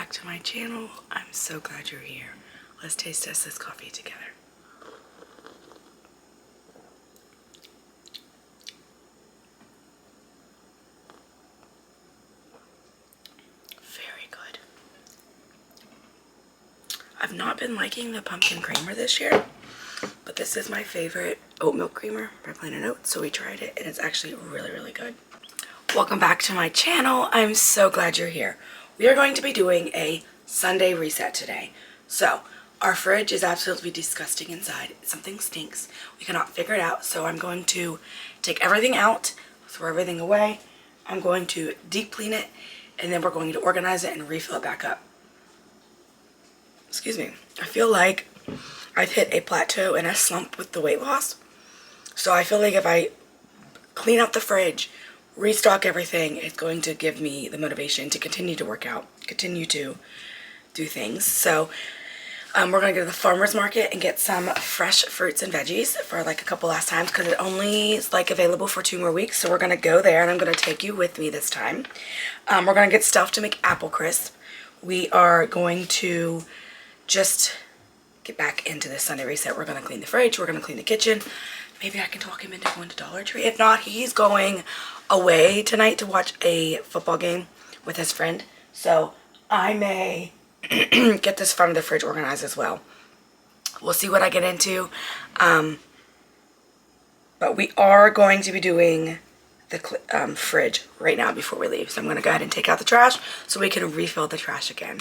back to my channel. I'm so glad you're here. Let's taste test this coffee together. Very good. I've not been liking the pumpkin creamer this year, but this is my favorite oat milk creamer by Plain & Oats, so we tried it and it's actually really, really good. Welcome back to my channel. I'm so glad you're here. We are going to be doing a Sunday reset today. So our fridge is absolutely disgusting inside. Something stinks. We cannot figure it out. So I'm going to take everything out, throw everything away. I'm going to deep clean it, and then we're going to organize it and refill it back up. Excuse me. I feel like I've hit a plateau and a slump with the weight loss. So I feel like if I clean out the fridge, restock everything, it's going to give me the motivation to continue to work out, continue to do things. So we're going to go to the farmer's market and get some fresh fruits and veggies for like a couple last times because it only is like available for 2 more weeks. So we're going to go there and I'm going to take you with me this time. We're going to get stuff to make apple crisp. We are going to just get back into this Sunday reset. We're going to clean the fridge. We're going to clean the kitchen. Maybe I can talk him into going to Dollar Tree. If not, he's going away tonight to watch a football game with his friend. So I may get this front of the fridge organized as well. We'll see what I get into. But we are going to be doing the fridge right now before we leave. So I'm going to go ahead and take out the trash so we can refill the trash again.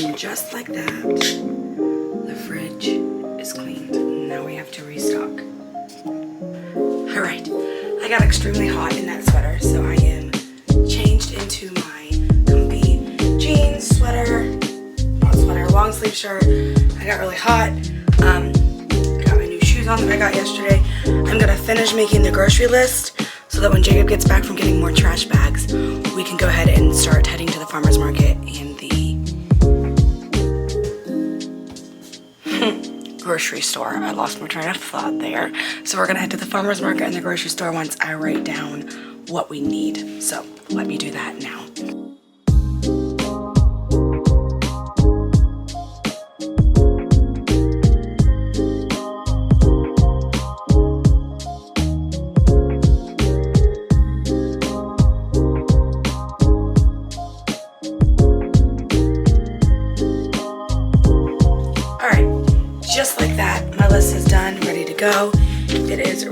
And just like that, the fridge is cleaned. Now we have to restock. Alright, I got extremely hot in that sweater, so I am changed into my comfy jeans, sweater, not sweater, long sleeve shirt. I got really hot. I got my new shoes on that I got yesterday. I'm gonna finish making the grocery list so that when Jacob gets back from getting more trash bags, we can go ahead and start heading to the farmer's market and the grocery store. I lost my train of thought there. So we're gonna head to the farmer's market and the grocery store once I write down what we need. So let me do that now.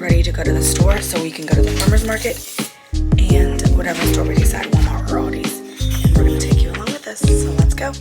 ready to go to the store so we can go to the farmer's market and whatever store we decide, Walmart or Aldi's. And we're going to take you along with us, so let's go.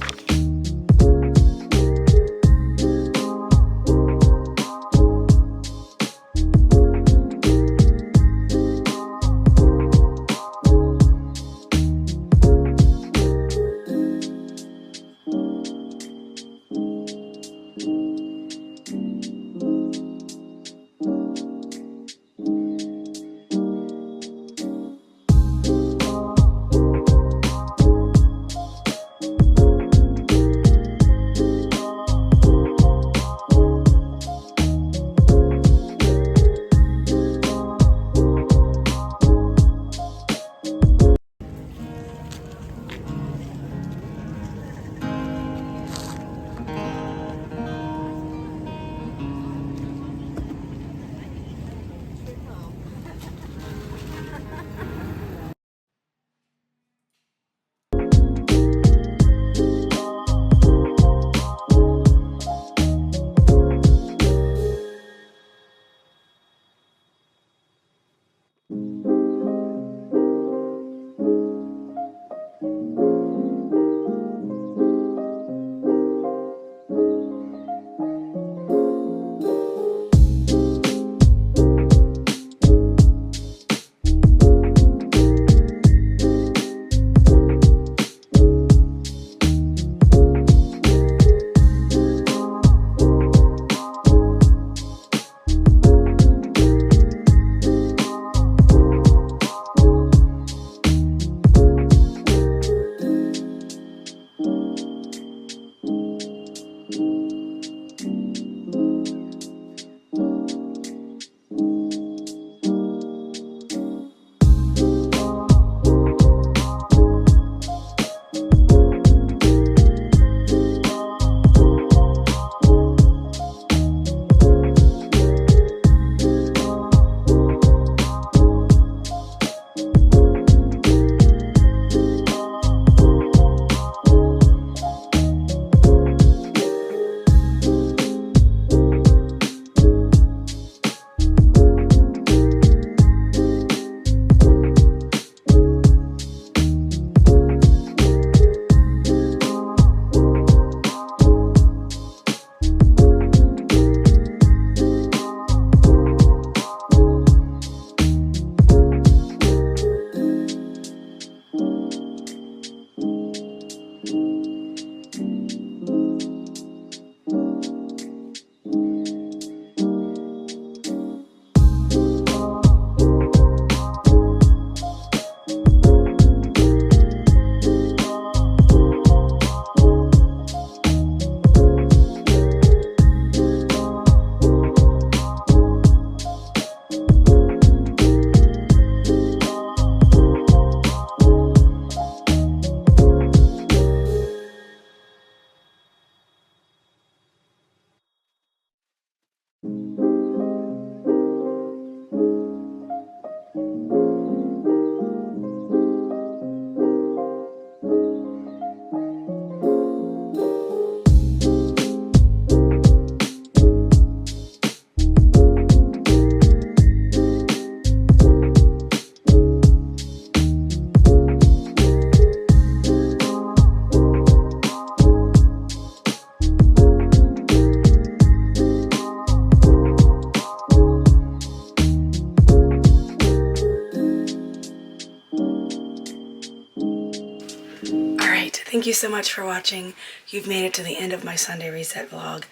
Thank you so much for watching. You've made it to the end of my Sunday reset vlog.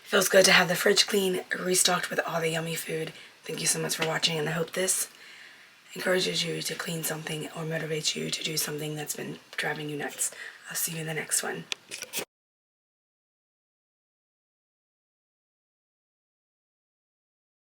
Feels good to have the fridge clean, restocked with all the yummy food. Thank you so much for watching, and I hope this encourages you to clean something or motivates you to do something that's been driving you nuts. I'll see you in the next one.